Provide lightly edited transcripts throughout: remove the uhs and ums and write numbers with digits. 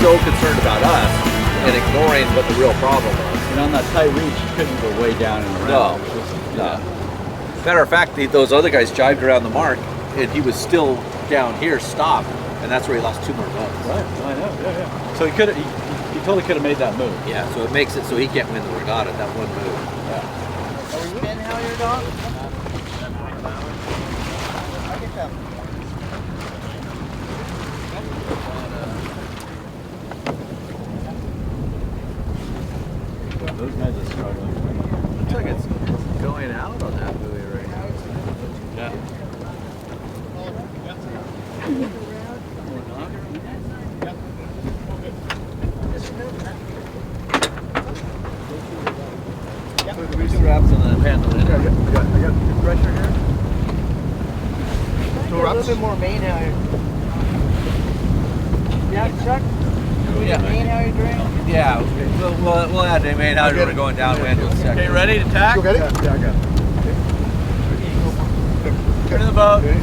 so concerned about us and ignoring what the real problem was. And on that tight reach, you couldn't go way down and around. No. Matter of fact, those other guys jived around the mark, and he was still down here, stopped, and that's where he lost 2 more boats. Right, I know, yeah. So he totally could have made that move. Yeah, so it makes it so he can't win the regatta, that one move. Yeah. Are you in how you're dog? I get that. Those guys are struggling. Looks like it's going out on that buoy right now. Yeah. Put the straps on the handle in. I got good pressure here. A little bit more main halyard. Yeah, Chuck? Yeah. Main halyard drain? Yeah, okay. We'll add the main halyard. We're going downwind in a second. Okay, ready to tack? Okay. Yeah, I got it. Turn in the boat. Okay.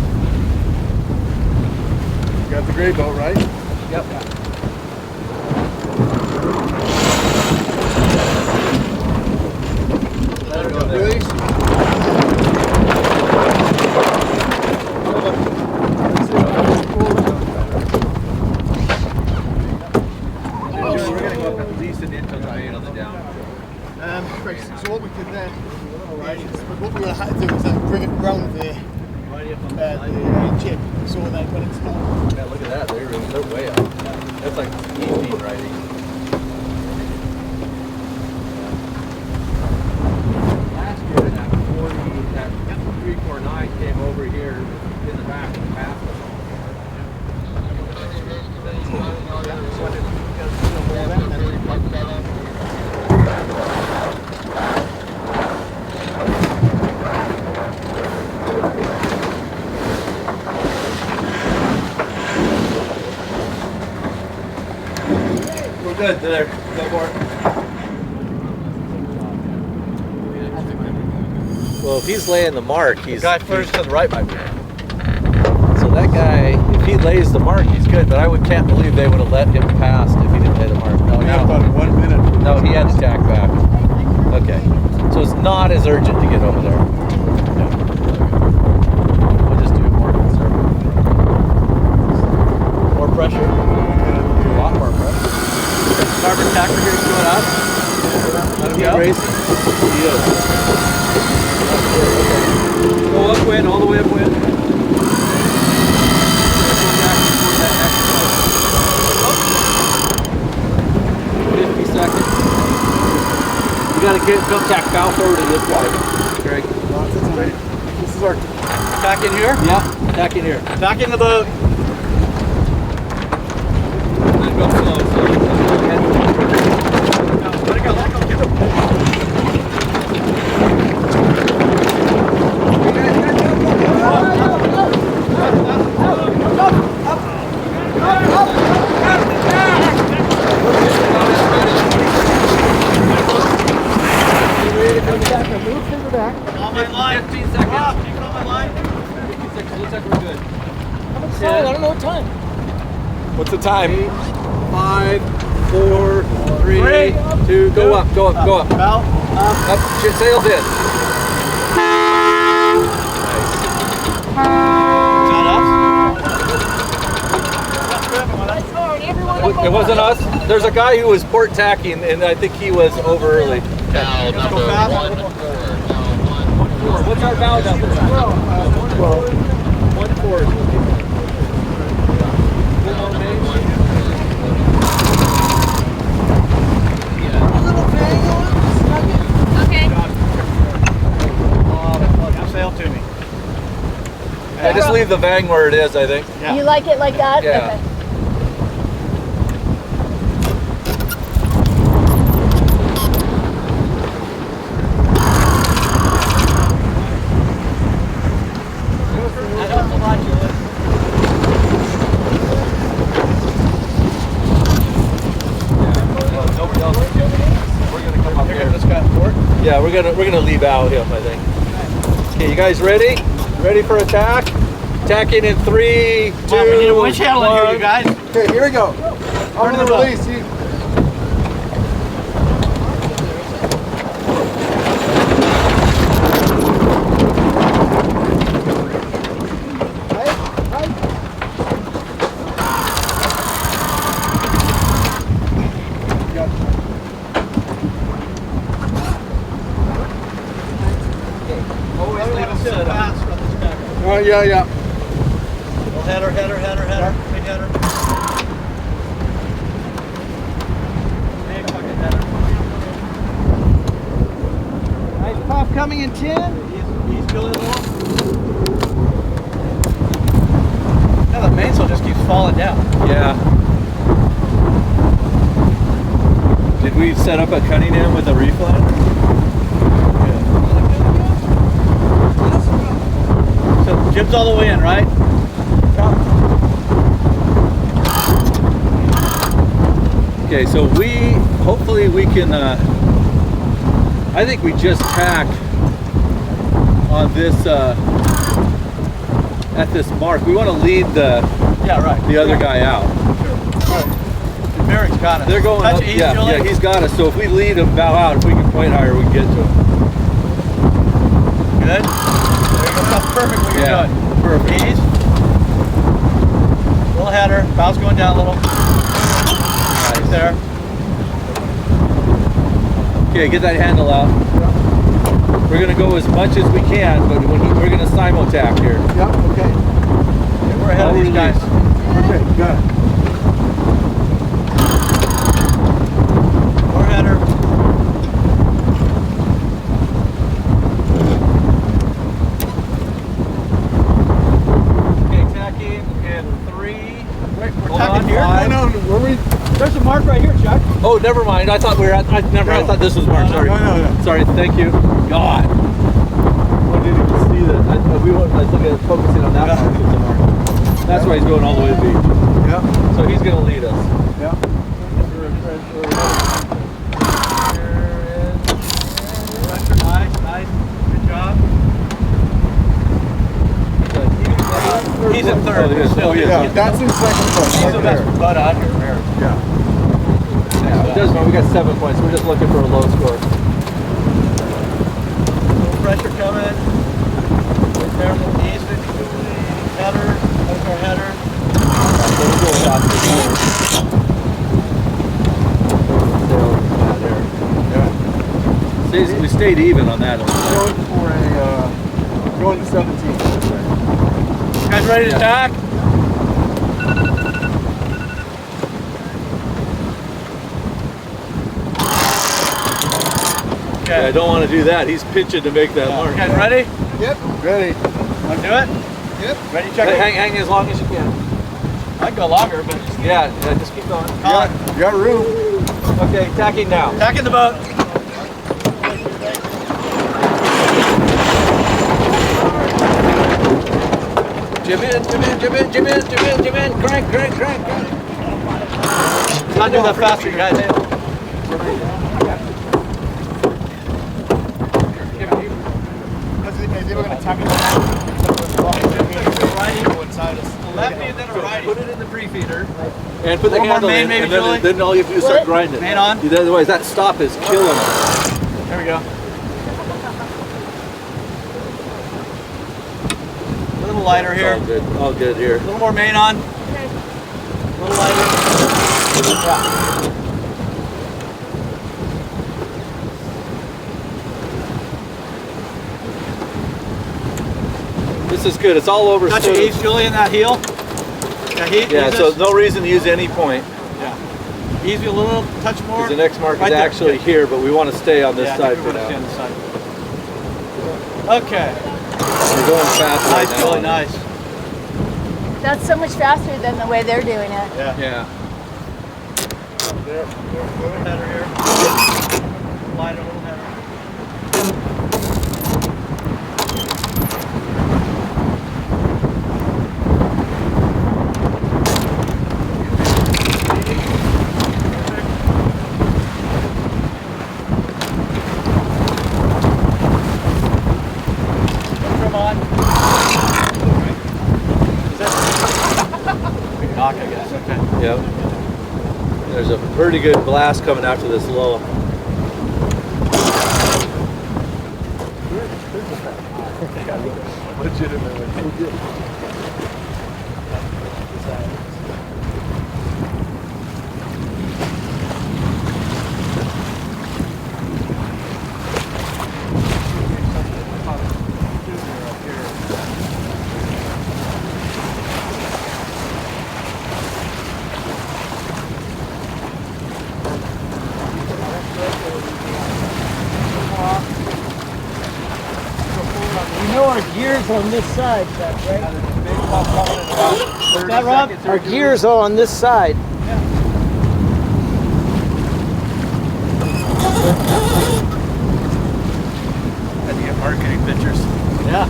You got the gray boat, right? Yep. Let her go there. Release. We're going to go up at least an inch on the down. Right, so what we did then, what we had to do was then bring it round the jib, so that when it's done. Yeah, look at that. They're way up. That's like easy riding. Last year, that 349 came over here in the back and passed us all. We're good there. Go for it. Well, if he's laying the mark, he's... The guy first to the right might be. So that guy, if he lays the mark, he's good, but can't believe they would have let him pass if he didn't lay the mark. No, We have about 1 minute. no, he had to tack back. Okay. So it's not as urgent to get over there. We'll just do more conservative. More pressure. A lot more pressure. Starboard tacker here going up. Let him Go. get racing. He is. Go upwind, all the way upwind. 50 seconds. You gotta go tack bow forward to this way, Greg. This is our Tack in here. Yeah, tack in here. Tack in the boat. Then go slow. Let it go. Get it. On my line. 15 seconds. Can you go on my line? 15 seconds. Looks like we're good. I don't know what time. What's the time? 5, 4, 3, 2, go up. Bow. Up, sails in. Nice. It wasn't us. There's a guy who was port tacking, and I think he was over early. Now, number 1-4. What's our bow number? 1-4. Okay. Sail to me. Yeah, just leave the vang where it is, I think. Yeah. You like it like that? Yeah. Okay. Yeah, we're gonna leave out him, I think. Okay, you guys ready? Ready for attack? Attacking in 3, 2, Come on, we need a winch handle in here, you guys. Okay, here we go. I'm gonna release you. Yeah. Little header. Big header. Big fucking header. Nice pop coming in 10. He's Julie little. Now the mainsail just keeps falling down. Yeah. Did we set up at Cunningham with a reef line? So jib's all the way in, right? Okay, so hopefully we can, I think we just tack on this, at this mark. We want to lead the other guy out. Merrick's got it. They're going Touch up, it easy, yeah, Julie. he's got us. So if we lead him, bow out, if we can point higher, we can get to him. Good. There you go. That's perfect what you're doing. Perfect. Ease. Little header. Bow's going down a little. Right there. Okay, get that handle out. We're going to go as much as we can, but we're going to simultack here. Yep, okay. Okay, we're ahead of these guys. Okay, got it. More header. Okay, tacking in 3. Wait, we're tacking here? Five. No, were we? There's a mark right here, Chuck. Oh, never mind. I thought we were at. I thought this was Mark. Sorry. No. Sorry. Thank you. God. I didn't even see that. I was looking at focusing on that mark. It's a mark. That's why he's going all the way to the beach. Yep. So he's going to lead us. Yep. Nice. Good job. He's in third. Oh, he is. Still, Yeah, that's in second place. He's Right the best there. butt out here, Merrick. Yeah. Yeah, it doesn't matter. We got 7 points. We're just looking for a low score. Little pressure coming. Right there, little ease, header. There's our header. So we'll go shot this corner. We stayed even on that. Going for going to 17. Guys ready to tack? Yeah, I don't want to do that. He's pitching to make that mark. You guys ready? Yep. Ready. Want to do it? Yep. Ready, Chuck? Hang as long as you can. I can go longer, but Yeah, just keep going. You got room. Okay, tacking now. tacking the boat. Jim in. Crank. Not do that faster, you guys. They were going to tack it Lefty and then a righty. Put it in the pre-feeder. And put the One more handle main, in, maybe, and then, Julie? then all you have to do is start grinding. Main on? Otherwise, that stop is killing us. There we go. A little lighter here. All good here. A little more main on. A little lighter. Yeah. This is good. It's all over. Touch of ease, Julie, in that heel. Yeah, so no reason to use any point. Yeah. Ease a little, touch more. The next mark Right is there. actually here, but we want to stay on this Yeah, I side think we for wanna now. stay on this side. Okay. We're going fast right Nice, now. Julie, nice. That's so much faster than the way they're doing it. Yeah. Yeah. There. Little header here. Lighter, little header. Come on. Is that big knock, I guess. Okay. Yep. There's a pretty good blast coming after this lull. Legitimately. You know our gears on this side, Chuck, right? Is that Rob? Our gears are on this side. Had to get marketing pictures. Yeah.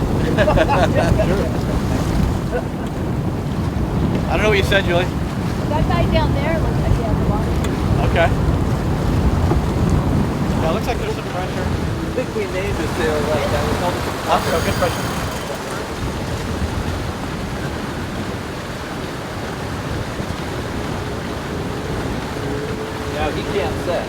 I don't know what you said, Julie. That guy down there looks like he has a lot. Okay. Yeah, it looks like there's some pressure. I think we named it there like that. We called it Oh, good pressure. Yeah, he can't set.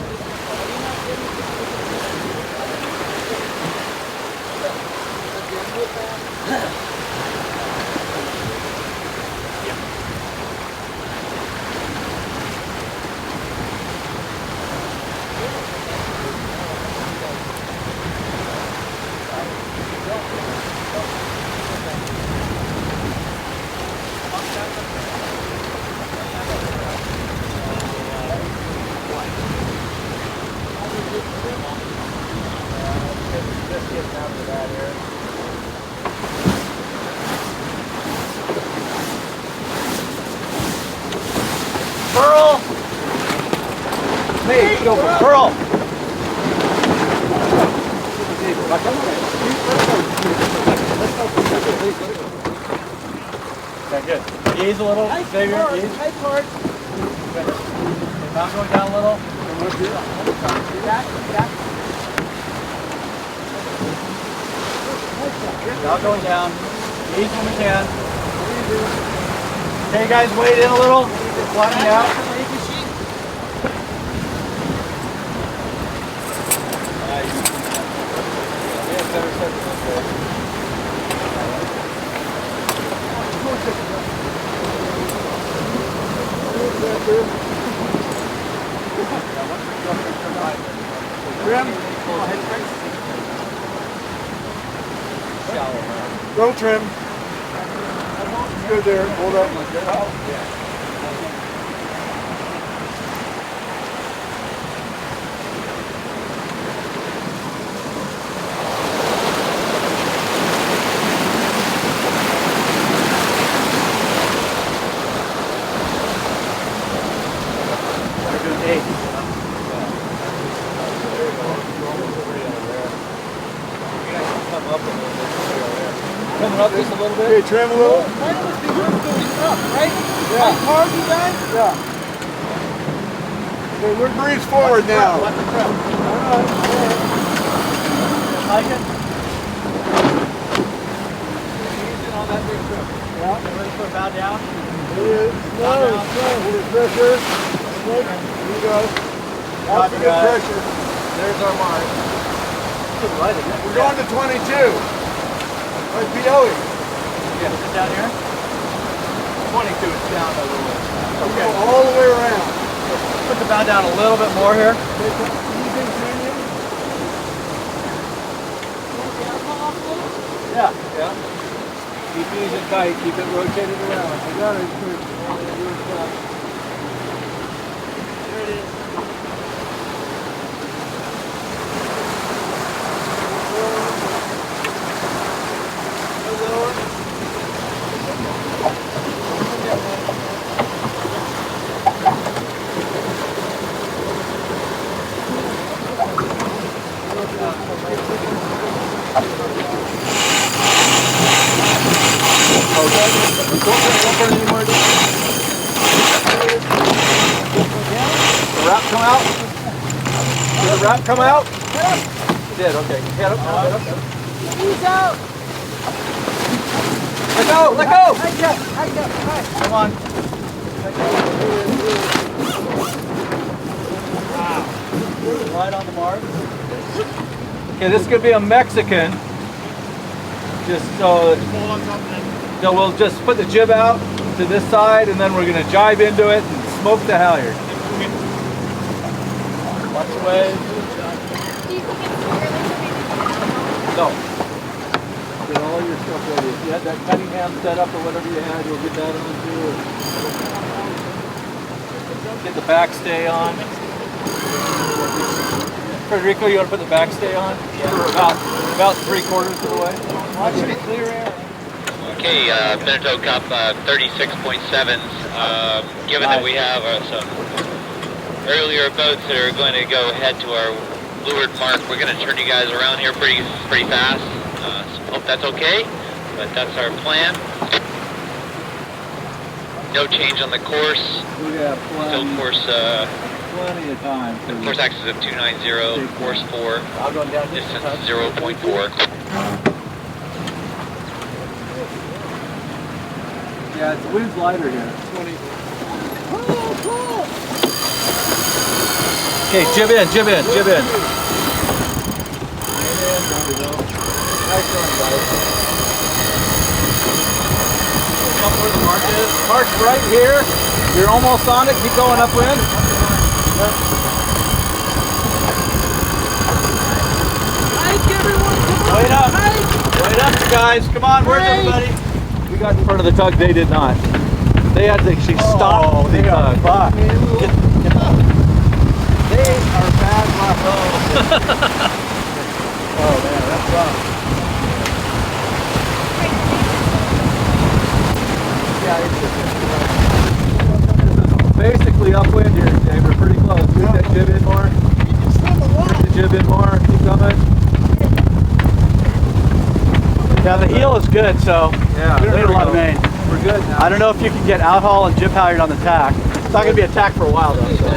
Pearl! Hey, go for Pearl! Okay, good. Ease a little, bigger, ease. High part. Okay, now going down a little. Back, back. Now going down. Ease when we can. Okay, guys, wait in a little. Flatten out. Trim. Go trim. Good there. Hold up. Coming up just a little bit. Okay, trim a little. Why don't we work going up, right? Yeah. High part, you guys? Yeah. Okay, we're breeze forward now. Let the trip. Like it? Easing on that big trip. Yeah. Get ready for a bow down. It is. Slow, slow. Hold pressure. Here you go. Lots of good pressure. There's our mark. We're going to 22. Right, POE. Yeah. Sit down here. 22 is down a little bit. We'll go all the way around. Put the bow down a little bit more here. Yeah, yeah. Keep using tight, keep it rotated around. I got it. There it is. The wrap come out? Did the wrap come out? It did, okay. Head up. He's out. Let go, let go! High jump, high jump. All right. Come on. Right on the mark. Okay, this is gonna be a Mexican. Just so we'll just put the jib out to this side, and then we're gonna jibe into it and smoke the halyard. Watch the wave. No. Get all your stuff ready. If you had that cutting ham set up or whatever you had, you'll get that on too. Get the backstay on. Federico, you want to put the backstay on? Yeah. About 3/4 of the way. Watch it clear air. Okay, Beneteau Cup 36.7s. Given that we have some earlier boats that are going to go head to our leeward mark, we're going to turn you guys around here pretty fast. So hope that's okay, but that's our plan. No change on the course. We have Still course. plenty of time. Course axis of 290, course 4, distance 0.4. Yeah, the wind's lighter here. 20. Okay, jib in. Nice one, guys. Up where the mark is. Mark's right here. You're almost on it. Keep going upwind. Wait up, you guys. Come on, where's everybody? We got in front of the tug. They did not. They had to actually stop the tug. They are bad luck. Oh man, that's rough. Basically upwind here, Dave. We're pretty close. Get that jib in more. Push the jib in more. Keep coming. Yeah, the heel is good, so Yeah, we don't there need a we lot go. of main. We're good now. I don't know if you can get outhaul and jib halyard on the tack. It's not going to be a tack for a while though. So.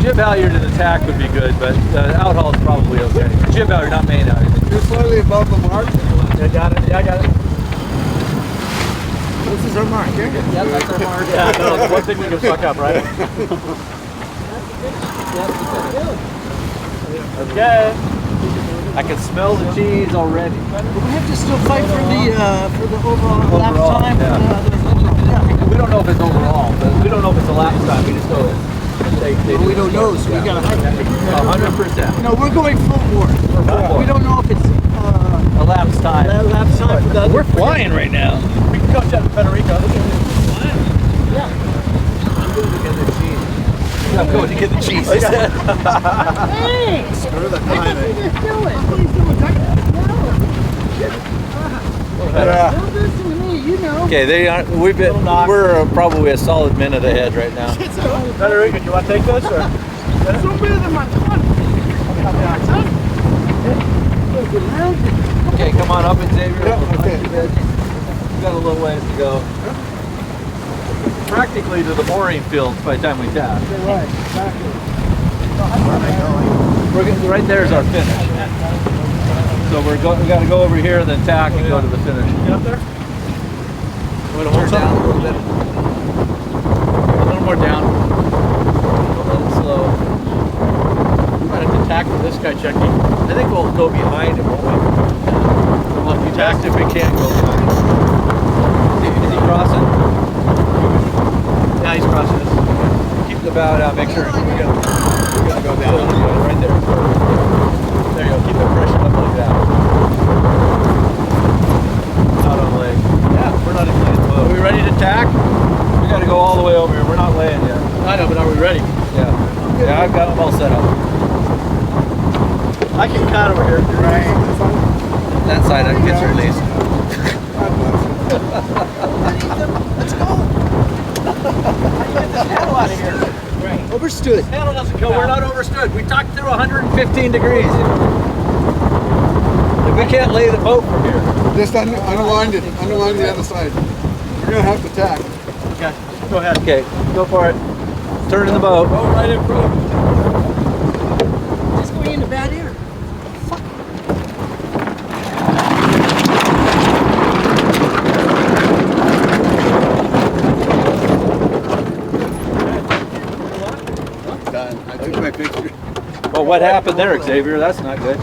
Jib halyard in the tack would be good, but outhaul is probably okay. Jib halyard, not main halyard. You're slightly above the mark. Yeah, got it. Yeah, I got it. This is our mark here. Yeah, that's our mark. Yeah, no, it's one thing we can fuck up, right? Okay. I can smell the cheese already. We have to still fight for the overall lap Overall, time. yeah. We don't know if it's overall, but we don't know if it's a lap time. We just know it. We don't know, so we gotta hike. 100%. No, we're going full board. We don't know if it's A lapse time. lap time for the other. We're flying right now. We can go chat to Federico. I'm going to get the cheese. Thanks. Screw the What are timing. you just doing? Yeah. Don't listen to me, you know. Okay, we're probably a solid minute ahead right now. Federico, do you want to take this or? It's so better than my fun. Okay, come on up and Xavier. Yeah, okay. We've got a little ways to go. Practically to the mooring field by the time we tap. Right, exactly. We're getting, right there is our finish. So we got to go over here, then tack and go to the finish. Get up there. Want to hold down a little bit? A little more down. A little slow. We might have to tack for this guy checking. I think we'll go behind him, won't we? Well, if you tacked If we can't go behind. Is he crossing? yeah, he's crossing this. Keep the bow down. Make sure we're gonna go down. Right there. There you go. Keep it pressure up like that. Not on leg. Yeah, we're not even laying. Are we ready to tack? We got to go all the way over here. We're not laying yet. I know, but are we ready? Yeah. Yeah, I've got them all set up. I can cut over here. Right. That side gets released. Let's go. Handle out of here. Overstood. Handle doesn't No, come we're out. not overstood. We talked through 115 degrees. Like, we can't lay the boat from here. Just underlined it. Underlined the other side. We're gonna have to tack. Okay, go ahead. Okay, go for it. Turn in the boat. Go right in front. Just going into bad air. Oh, what happened there, Xavier? That's not good.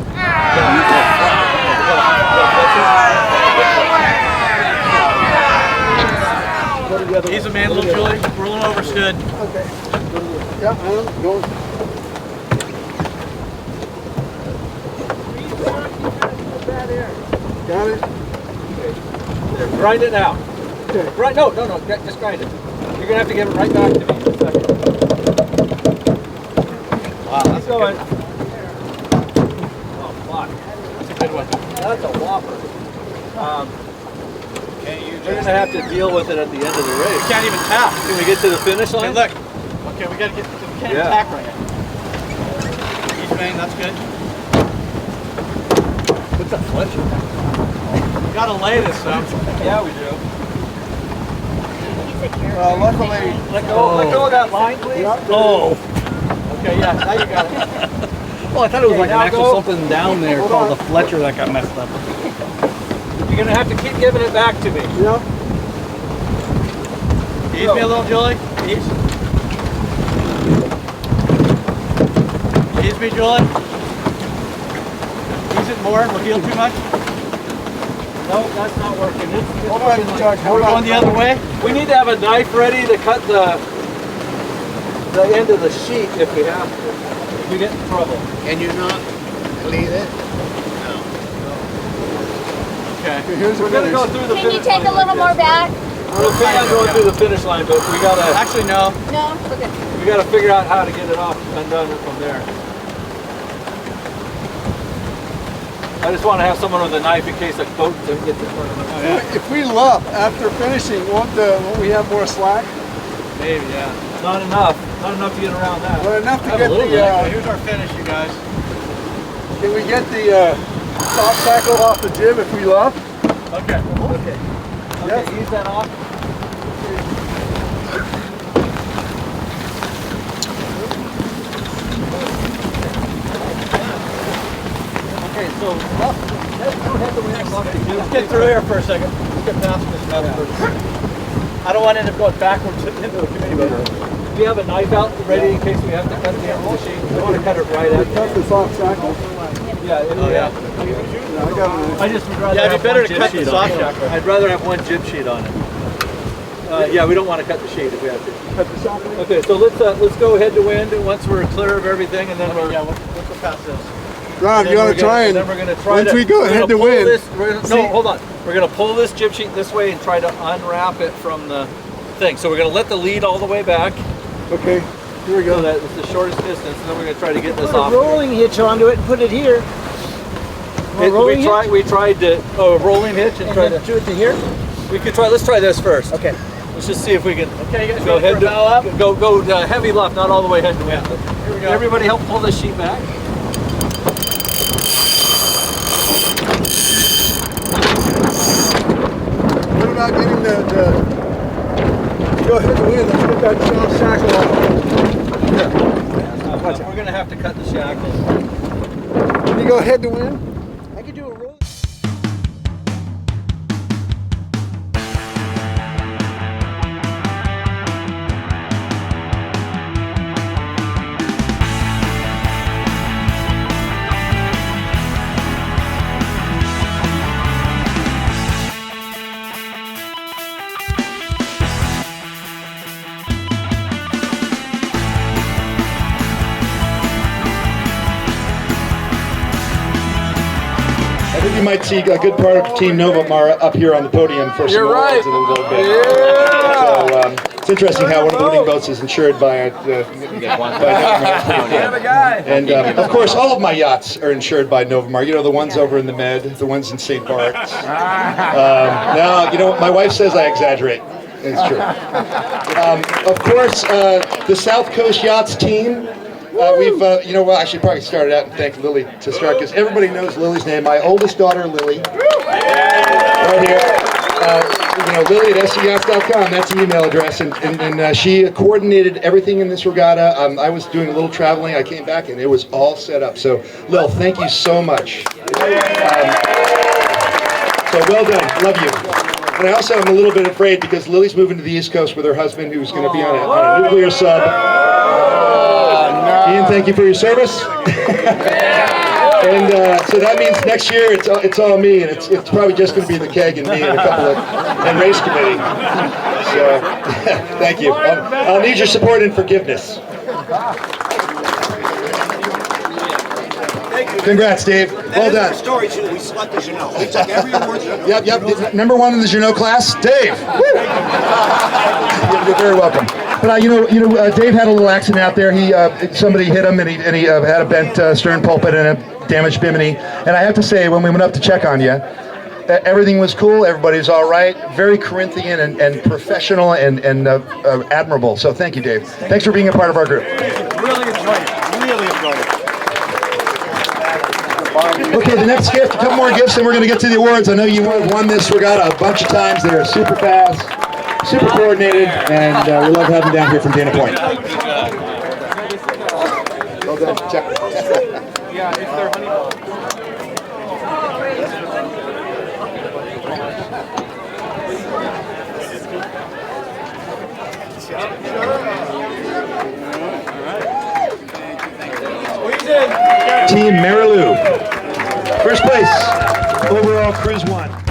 He's a man, little Julie. We're a little overstood. Okay. Yep, go. Got it? There, grind it now. Okay. Right? No, just grind it. You're gonna have to give it right back to me in a second. Wow, Keep going. Oh, fuck. That's a good one. That's a whopper. We're gonna have to deal with it at the end of the race. Can't even tap. Can we get to the finish Okay, line? look. Okay, we gotta get. We can't even tack right now. Each bang, that's good. What's that Fletcher? We gotta lay this though. Yeah, we do. Luckily, Let go of that line, please. Oh. Okay, yeah, now you got it. Well, I thought it was like an now actual go. something down there called the Fletcher that got messed up. You're gonna have to keep giving it back to me. yep. Ease me a little, Julie. Ease. Ease me, Julie. Ease it more. We'll heal too much. No, that's not working. It's Hold on, Chuck. We're going the other way. We need to have a knife ready to cut the end of the sheet if we have to. If we get in trouble. Can you not lead it? Okay. Here's We're gonna go through the Can you finish take line a little like more this. back? We're okay on going through the finish line, but we gotta Actually, no. No? Okay. figure out how to get it off undone from there. I just want to have someone with a knife in case a boat gets in front of us. Oh, yeah. If we luff after finishing, won't we have more slack? Maybe, yeah. Not enough. Not enough to get around that. Well, enough to Have a get little the, bit. Okay, here's our finish, you guys. can we get the top tackle off the jib if we luff? Okay. Okay. Yes. Okay, ease that off. Okay, so let's head the way off the Let's get through here for a second. Let's get past this mess first. I don't want to end up going backwards into the committee boat. Do you have a knife out ready in case we have to cut the end of the sheet? I want to cut it right at Cut this off tackle. Yeah, Oh, yeah. I got it. I just would rather Yeah, it'd have be better one to jib cut the sheet soft on it. shackle. I'd rather have one jib sheet on it. Yeah, we don't want to cut the sheet if we have to. Cut this off. Okay, so let's go head to wind once we're clear of everything, and then we're Yeah, let's go past this. Ron, then you want we're to try and then we're gonna try once to, we go we're head gonna to pull wind. this- no, hold on. We're gonna pull this jib sheet this way and try to unwrap it from the thing. So we're gonna let the lead all the way back. Okay, here we So go. that it's the shortest distance, and then we're gonna try to get this Put a off. rolling hitch onto it and put it here. Rolling hitch? We tried to rolling hitch and And try then to. do it to here? We could try. Let's try this first. Okay. Let's just see if we can. Okay, you guys Go ready head for a bow up? go heavy left, not all the way head to wind. Here we go. Everybody help pull this sheet back. What about getting the go ahead and win? Let's get that soft shackle off. We're gonna have to cut the shackles. Can you go ahead to win? I could do a roll. I think you might see a good part of Team Novamar up here on the podium for some You're right. awards in a little bit. Yeah. So it's interesting how one of the winning boats is insured by guy. and of course all of my yachts are insured by Novamar. You know, the ones over in the Med, the ones in St. Bart's. Now, you know, my wife says I exaggerate. It's true. Of course, the South Coast Yachts team. We've, you know, well, I should probably start out and thank Lily to start, because everybody knows Lily's name. My oldest daughter, Lily, right here. You know, Lily at scyachts.com, that's the email address, and she coordinated everything in this regatta. I was doing a little traveling, I came back, and it was all set up. So, Lil, thank you so much. So well done, love you. And I also am a little bit afraid because Lily's moving to the East Coast with her husband, who's going to be on a nuclear sub. No. Ian, thank you for your service. And so that means next year it's all me, and it's probably just going to be the keg and me and a couple of and race committee. So thank you. I'll need your support and forgiveness. Congrats, Dave. Well done. Story too. We select the Jeannot. We took every award. Yep. Number 1 in the Jeannot class, Dave. Woo! You're very welcome. But Dave had a little accident out there. Somebody hit him, and he had a bent stern pulpit and a damaged bimini. And I have to say, when we went up to check on you, everything was cool. Everybody's all right. Very Corinthian and professional and admirable. So thank you, Dave. Thanks for being a part of our group. Really enjoyed it. Really enjoyed it. Okay, the next gift, a couple more gifts, and we're going to get to the awards. I know you won this regatta a bunch of times. They're super fast, super coordinated, and we love having you down here from Dana Point. Well done. Check. Yeah, it's their honeymoon. Team Marilu. First place, overall Cruise 1.